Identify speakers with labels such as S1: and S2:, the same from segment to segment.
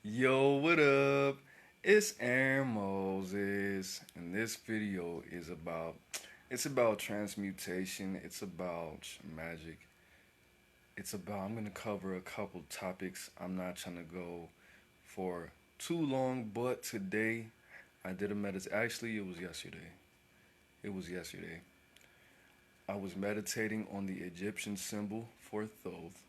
S1: Yo, what up? It's AaroniMoses, and this video is about transmutation. It's about magic. I'm gonna cover a couple topics. I'm not trying to go for too long, but today I did a meditation. Actually, it was yesterday. It was yesterday. I was meditating on the Egyptian symbol for Thoth,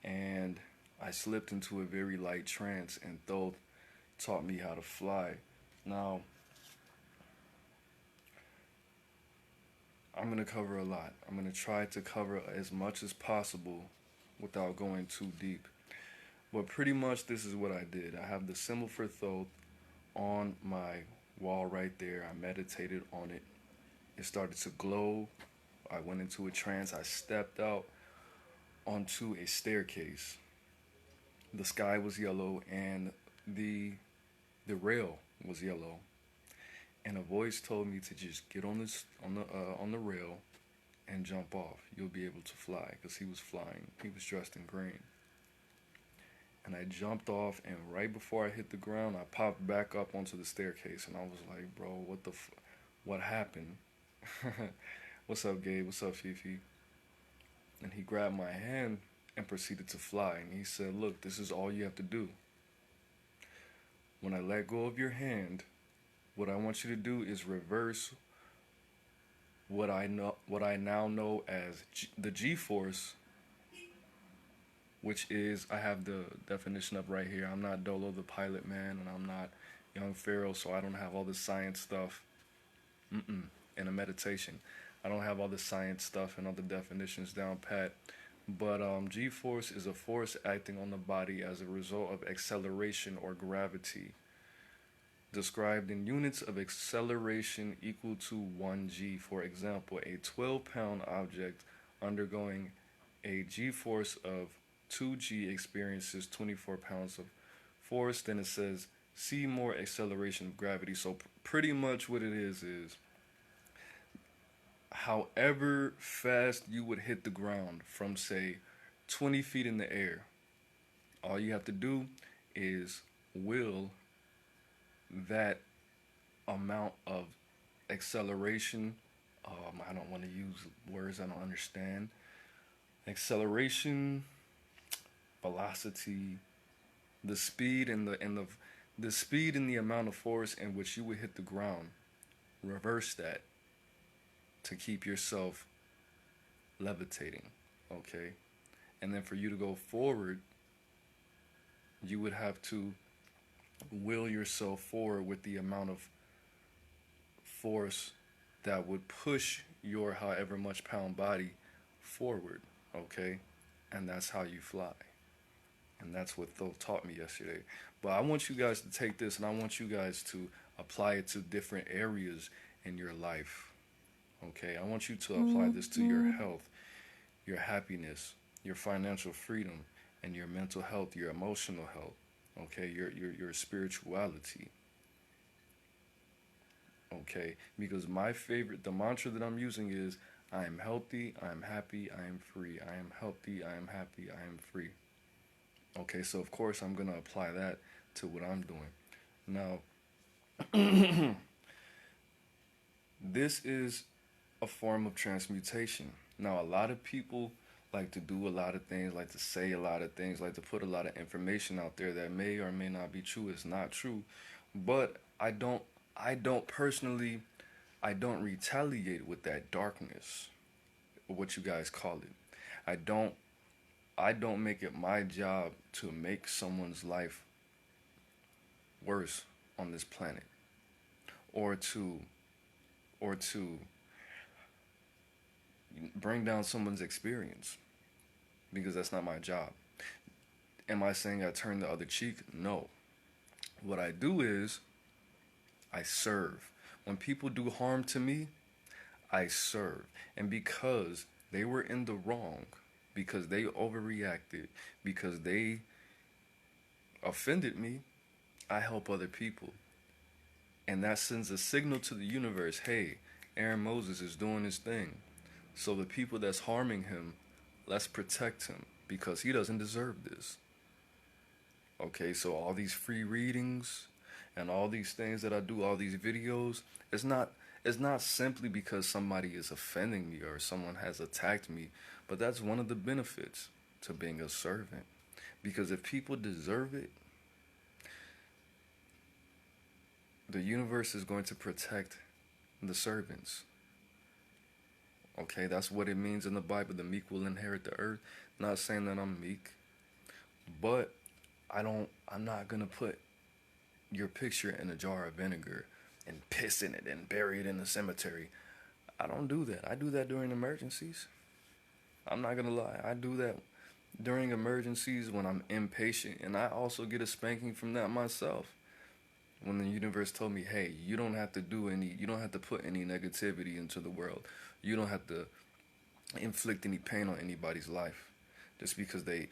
S1: and I slipped into a very light trance, and Thoth taught me how to fly. Now, I'm going to cover a lot. I'm going to try to cover as much as possible without going too deep. But pretty much, this is what I did. I have the symbol for Thoth on my wall right there. I meditated on it. It started to glow. I went into a trance. I stepped out onto a staircase. The sky was yellow and the rail was yellow. And a voice told me to just get on the rail and jump off. You'll be able to fly, because he was flying. He was dressed in green. And I jumped off, and right before I hit the ground, I popped back up onto the staircase, and I was like, "Bro, what happened?" "What's up, Gabe? What's up, Fifi?" And he grabbed my hand and proceeded to fly. And he said, "Look, this is all you have to do. When I let go of your hand, what I want you to do is reverse what I now know as the G-force, which is, I have the definition up right here. I'm not Dolo the Pilot Man, and I'm not Young Pharaoh, so I don't have all the science stuff in a meditation. I don't have all the science stuff and all the definitions down pat. But G-force is a force acting on the body as a result of acceleration or gravity, described in units of acceleration equal to 1g. For example, a 12-pound object undergoing a g-force of 2g experiences 24 pounds of force. Then it says, see more acceleration of gravity. So pretty much what it is however fast you would hit the ground from, say, 20 feet in the air, all you have to do is will that amount of acceleration. I don't want to use words I don't understand. Acceleration, velocity, the speed the speed and the amount of force in which you would hit the ground. Reverse that to keep yourself levitating, okay? And then for you to go forward, you would have to will yourself forward with the amount of force that would push your however much pound body forward, okay? And that's how you fly. And that's what Thoth taught me yesterday. But I want you guys to take this, and I want you guys to apply it to different areas in your life, okay? I want you to apply this to your health, your happiness, your financial freedom, and your mental health, your emotional health, okay, your spirituality, okay? Because the mantra that I'm using is, I am healthy, I am happy, I am free. I am healthy, I am happy, I am free. Okay, so of course I'm going to apply that to what I'm doing. Now, this is a form of transmutation. Now, a lot of people like to do a lot of things, like to say a lot of things, like to put a lot of information out there that may or may not be true. It's not true. But I don't personally, I don't retaliate with that darkness, or what you guys call it. I don't make it my job to make someone's life worse on this planet, or to bring down someone's experience, because that's not my job. Am I saying I turn the other cheek? No. What I do is I serve. When people do harm to me, I serve. And because they were in the wrong, because they overreacted, because they offended me, I help other people. And that sends a signal to the universe, hey, AaroniMoses is doing his thing. So the people that's harming him, let's protect him, because he doesn't deserve this. Okay, so all these free readings and all these things that I do, all these videos, it's not it's not simply because somebody is offending me or someone has attacked me, but that's one of the benefits to being a servant. Because if people deserve it, the universe is going to protect the servants. Okay, that's what it means in the Bible. The meek will inherit the earth. Not saying that I'm meek, but I'm not gonna put your picture in a jar of vinegar and piss in it and bury it in the cemetery. I don't do that. I do that during emergencies. I'm not gonna lie. I do that during emergencies when I'm impatient, and I also get a spanking from that myself. When the universe told me, "Hey, you don't have to put any negativity into the world. You don't have to inflict any pain on anybody's life just because they,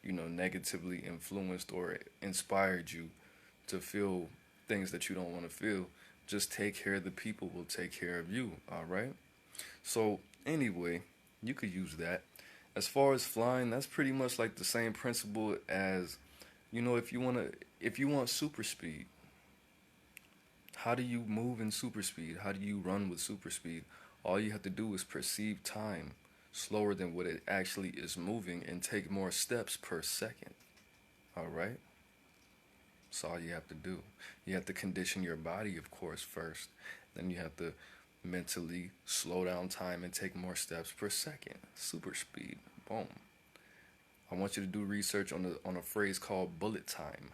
S1: negatively influenced or inspired you to feel things that you don't want to feel. Just take care of the people will take care of you, all right?" So, anyway, you could use that. As far as flying, that's pretty much like the same principle as, if you want super speed, how do you move in super speed? How do you run with super speed? All you have to do is perceive time slower than what it actually is moving and take more steps per second. All right? That's all you have to do. You have to condition your body, of course, first. Then you have to mentally slow down time and take more steps per second. Super speed. Boom. I want you to do research on a phrase called bullet time.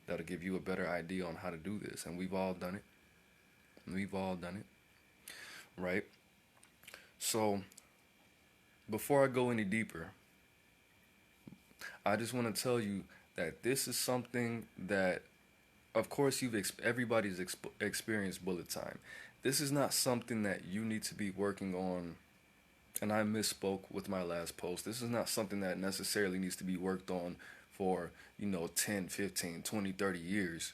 S1: That'll give you a better idea on how to do this. And we've all done it. We've all done it. Right? So, before I go any deeper, I just want to tell you that this is something that, of course, everybody's experienced bullet time. This is not something that you need to be working on, and I misspoke with my last post. This is not something that necessarily needs to be worked on for, 10, 15, 20, 30 years.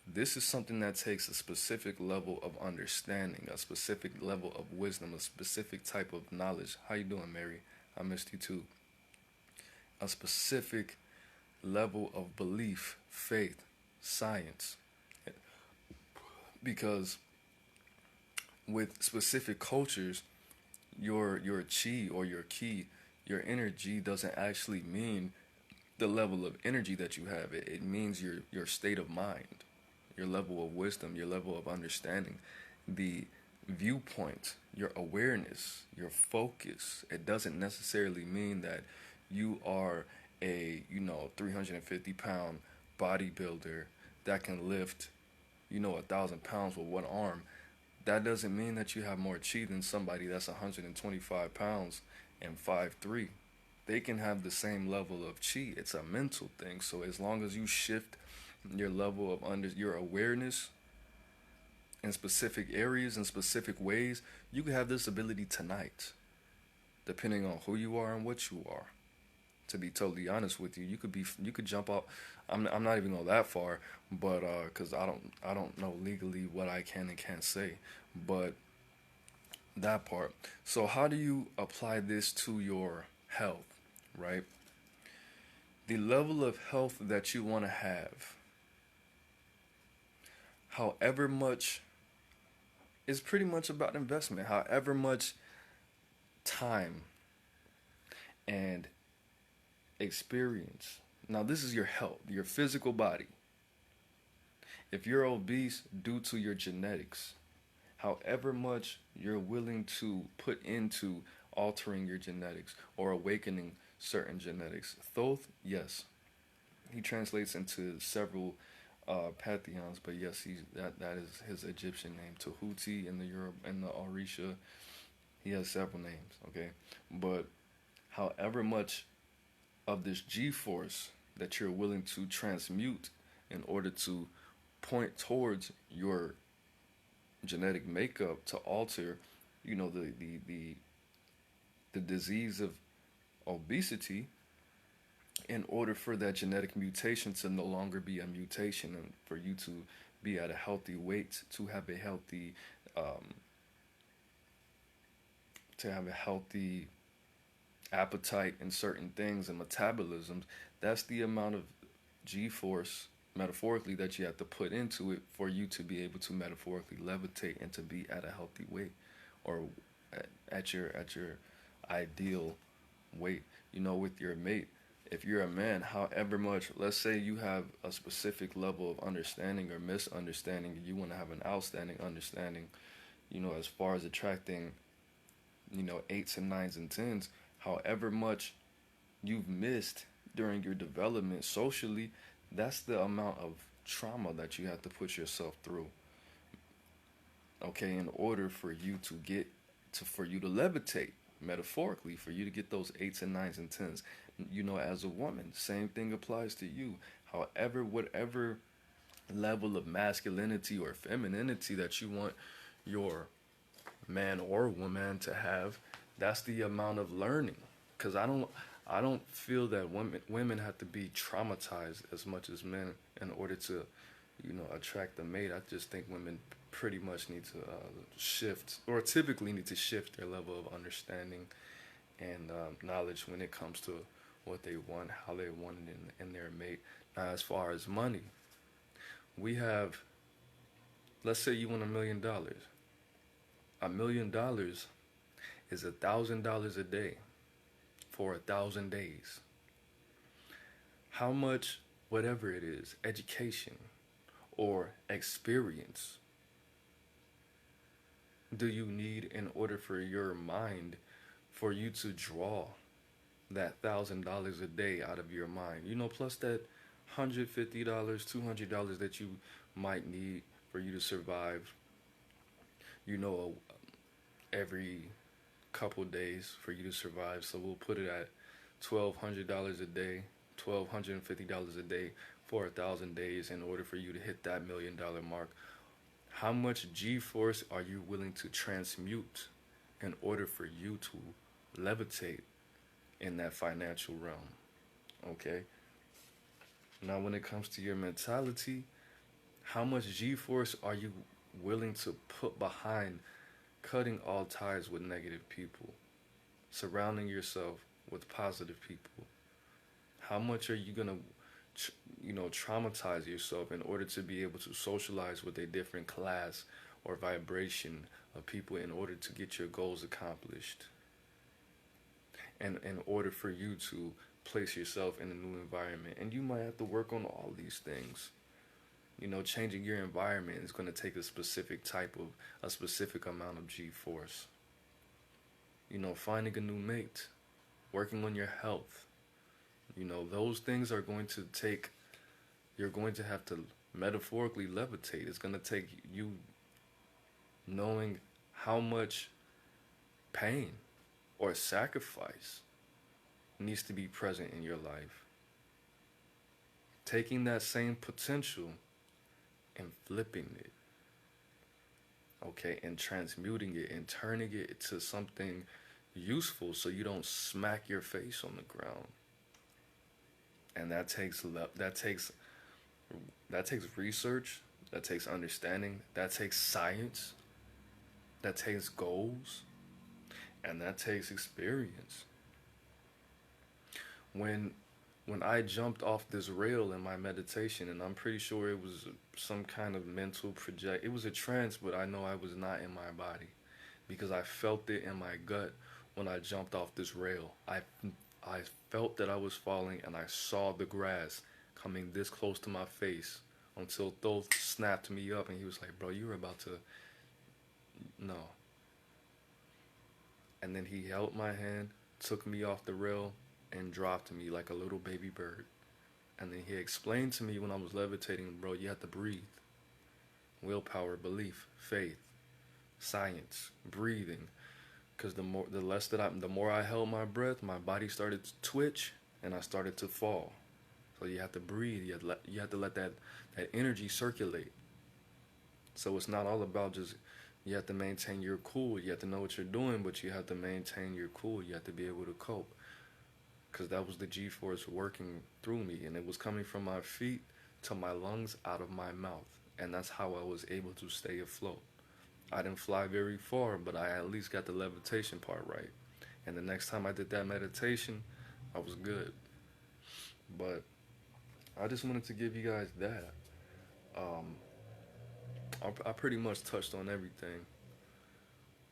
S1: This is something that takes a specific level of understanding, a specific level of wisdom, a specific type of knowledge. How you doing, Mary? I missed you too. A specific level of belief, faith, science. Because with specific cultures, your chi or your ki, your energy doesn't actually mean the level of energy that you have. It means your state of mind, your level of wisdom, your level of understanding, the viewpoint, your awareness, your focus. It doesn't necessarily mean that you are a 350-pound bodybuilder that can lift 1,000 pounds with one arm. That doesn't mean that you have more chi than somebody that's 125 pounds and 5'3". They can have the same level of chi. It's a mental thing. So as long as you shift your level of your awareness in specific areas and specific ways, you can have this ability tonight, depending on who you are and what you are. To be totally honest with you, you could jump out. I'm not even going that far, but because I don't know legally what I can and can't say, but that part. So how do you apply this to your health, right? The level of health that you want to have, however much, is pretty much about investment. However much time and experience. Now, this is your health, your physical body. If you're obese due to your genetics, however much you're willing to put into altering your genetics or awakening certain genetics. Thoth, yes, he translates into several pantheons, but yes, that is his Egyptian name. Tahuti in the Orisha, he has several names. Okay, but however much of this G-force that you're willing to transmute in order to point towards your genetic makeup to alter, the disease of obesity, in order for that genetic mutation to no longer be a mutation and for you to be at a healthy weight, to have a healthy appetite in certain things and metabolisms. That's the amount of G-force, metaphorically, that you have to put into it for you to be able to metaphorically levitate and to be at a healthy weight, or at your ideal weight. You know, with your mate, if you're a man, however much, let's say you have a specific level of understanding or misunderstanding, you want to have an outstanding understanding, you know, as far as attracting, you know, eights and nines and tens, however much you've missed during your development socially, that's the amount of trauma that you have to put yourself through. Okay, in order for you to get to, for you to levitate, metaphorically, for you to get those eights and nines and tens. You know, as a woman, same thing applies to you. However, whatever level of masculinity or femininity that you want your man or woman to have, that's the amount of learning. Because I don't feel that women have to be traumatized as much as men in order to, you know, attract a mate. I just think women pretty much need to shift, or typically need to shift their level of understanding and knowledge when it comes to what they want, how they want it in their mate. Now, as far as money, we have, let's say you want $1 million. $1 million is $1,000 a day for 1,000 days. How much, whatever it is, education or experience do you need in order for your mind, for you to draw that $1,000 a day out of your mind? You know, plus that $150, $200 that you might need for you to survive, you know, every couple days for you to survive. So we'll put it at $1,200 a day, $1,250 a day for 1,000 days in order for you to hit that $1 million mark. How much G-force are you willing to transmute in order for you to levitate in that financial realm? Okay? Now, when it comes to your mentality, how much G-force are you willing to put behind cutting all ties with negative people, surrounding yourself with positive people? How much are you going to traumatize yourself in order to be able to socialize with a different class or vibration of people in order to get your goals accomplished? And in order for you to place yourself in a new environment. And you might have to work on all these things. You know, changing your environment is going to take a specific amount of G-force. You know, finding a new mate, working on your health. You know, those things are going to take, you're going to have to metaphorically levitate. It's going to take you knowing how much pain or sacrifice needs to be present in your life. Taking that same potential and flipping it, okay, and transmuting it and turning it into something useful so you don't smack your face on the ground. And that takes research, that takes understanding, that takes science, that takes goals, and that takes experience. When I jumped off this rail in my meditation, and I'm pretty sure it was some kind of mental project. It was a trance, but I know I was not in my body because I felt it in my gut when I jumped off this rail. I felt that I was falling, and I saw the grass coming this close to my face until Thoth snapped me up, and he was like, "Bro, you were about to, no." And then he held my hand, took me off the rail, and dropped me like a little baby bird. And then he explained to me when I was levitating, "Bro, you have to breathe. Willpower, belief, faith, science, breathing." Because the more I held my breath, my body started to twitch, and I started to fall. So you have to breathe. You have to let that energy circulate. So it's not all about just, you have to maintain your cool. You have to know what you're doing, but you have to maintain your cool. You have to be able to cope. Because that was the G-force working through me, and it was coming from my feet to my lungs, out of my mouth. And that's how I was able to stay afloat. I didn't fly very far, but I at least got the levitation part right. And the next time I did that meditation, I was good. But I just wanted to give you guys that. Um, I pretty much touched on everything.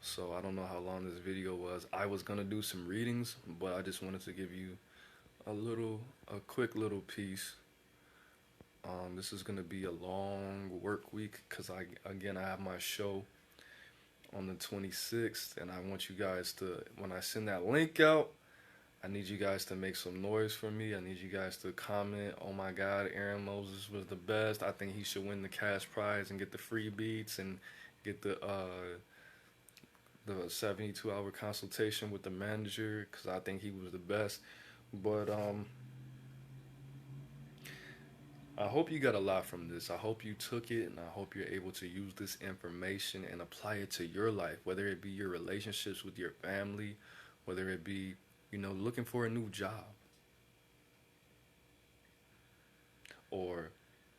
S1: So I don't know how long this video was. I was gonna do some readings, but I just wanted to give you a quick little piece. This is gonna be a long work week because I have my show on the 26th, and I want you guys to, when I send that link out, I need you guys to make some noise for me. I need you guys to comment, oh my God, Aaron Moses was the best. I think he should win the cash prize and get the free beats and get the 72-hour consultation with the manager because I think he was the best. But I hope you got a lot from this. I hope you took it, and I hope you're able to use this information and apply it to your life, whether it be your relationships with your family, whether it be, looking for a new job, or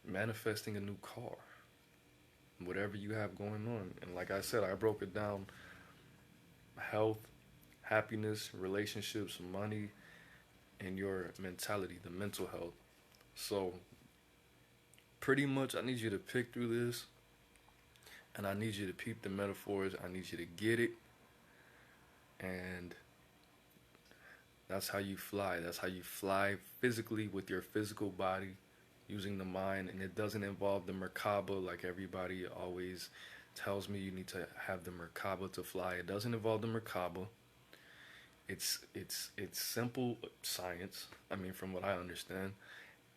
S1: manifesting a new car, whatever you have going on. And like I said, I broke it down: health, happiness, relationships, money, and your mentality, the mental health. So pretty much I need you to pick through this, and I need you to peep the metaphors. I need you to get it, and that's how you fly. That's how you fly physically with your physical body, using the mind. And it doesn't involve the Merkaba like everybody always tells me you need to have the Merkaba to fly. It doesn't involve the Merkaba. It's simple science. I mean, from what I understand,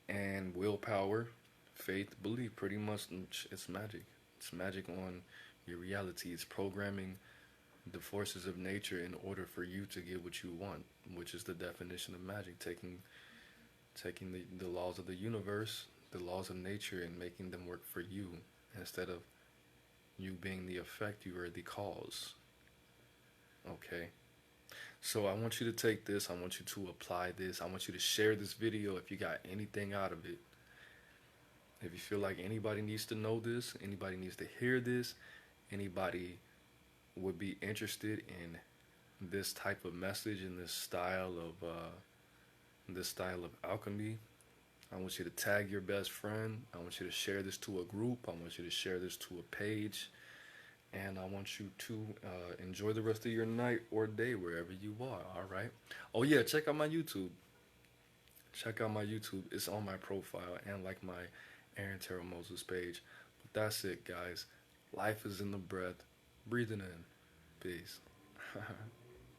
S1: and willpower, faith, belief. Pretty much, it's magic. It's magic on your reality. It's programming the forces of nature in order for you to get what you want, which is the definition of magic. Taking the laws of the universe, the laws of nature, and making them work for you instead of you being the effect. You are the cause. Okay. So I want you to take this. I want you to apply this. I want you to share this video if you got anything out of it. If you feel like anybody needs to know this, anybody needs to hear this, anybody would be interested in this type of message and this style of alchemy, I want you to tag your best friend. I want you to share this to a group. I want you to share this to a page. And I want you to enjoy the rest of your night or day wherever you are, all right? Oh, yeah, check out my YouTube. Check out my YouTube. It's on my profile and like my AaroniMoses page. But that's it, guys. Life is in the breath. Breathing in. Peace.